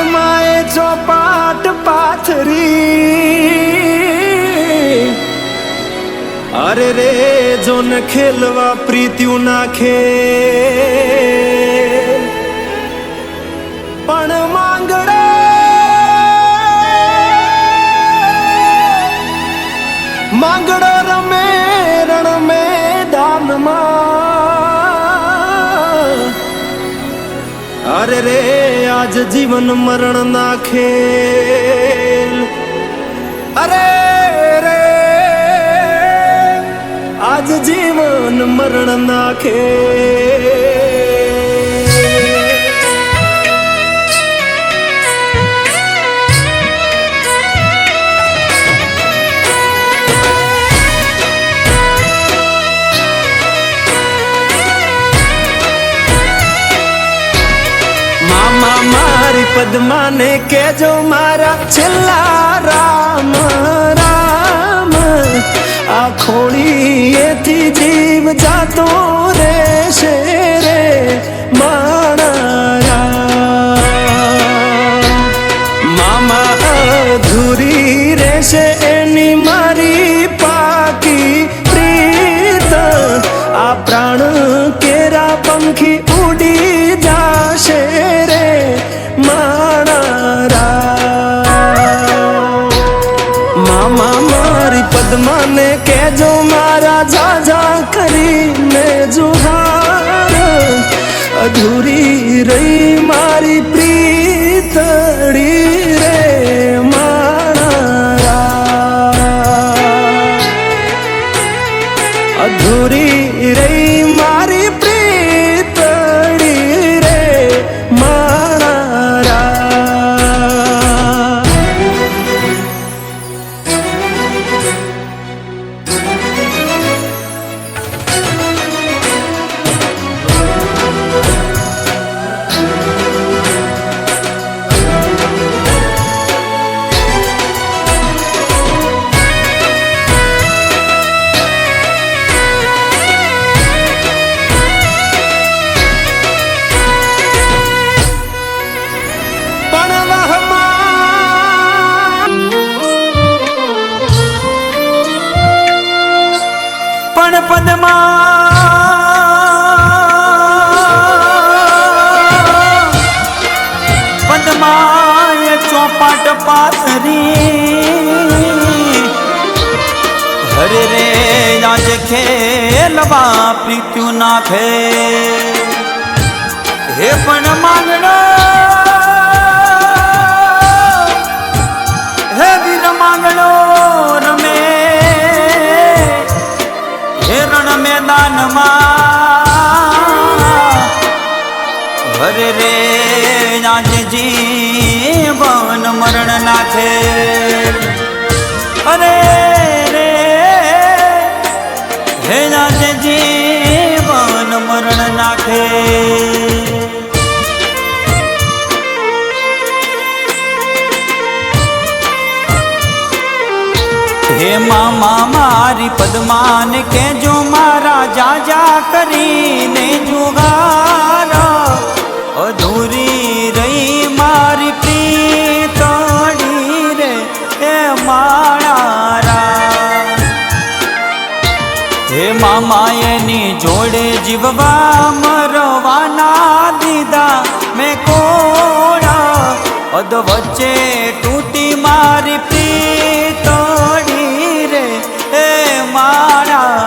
પદમાએ ચોપાટ પાથરી અરે રે જોન ખેલવા પ્રીત્યું નાખે પણ માંગડો રમે રણ મેદાનમાં અરે રે આજ જીવન મરણ ના ખેલ અરે રે આજ જીવન મરણ ના ખેલ મારી પદ્માને કેજો મારા છેલ્લા રામ રામ આ ખોળીએથી જીવ જાતો રહેશે રે મારા મામા અધૂરી રહેશે એની મારી પાકી પ્રીત આ પ્રાણ કેરા પંખી ઉડી જાશે રે મામા મારી પદ્માને કેજો મારા જાજા કરીને જુહાર અધૂરી રહી મારી પ્રીતડી રે મારા અધૂરી રહી મારી પ્રીતડી રે પદ્માએ ચોપાટ પાથરી હરે રે આજ ખેલવા પ્રીત્યું નાખે હે પણ માંગણો હે વીર માંગણો રમે હે રણ મેદાનમાં હરે રે આજ જીવન મરણ નાખે અરે રે હે આજ જીવન મરણ નાખે હે મામા મારી પદ્માને કેજો મારા જાજા કરીને જુગાર અધૂરી રહી મારી પ્રીતડી રે હે મારા હે મામા એની જોડે જીવવા મરવાના દીધા મેં કોળા અધ વચ્ચે તૂટી મારી પ્રીતડી રે હે મારા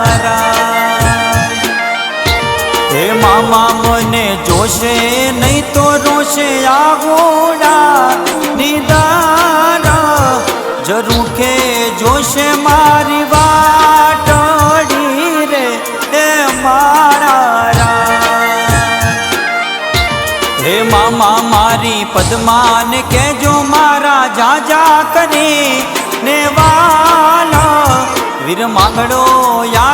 હે મામા મને જોશે નહીં તો રોશે આગોડા નિદારા જરૂર કે જોશે મારી વાટડી રે હે મારા હે મામા મારી પદ્માને કેજો મારા જાજા કરી ને વાલા વીર માંગડો યાર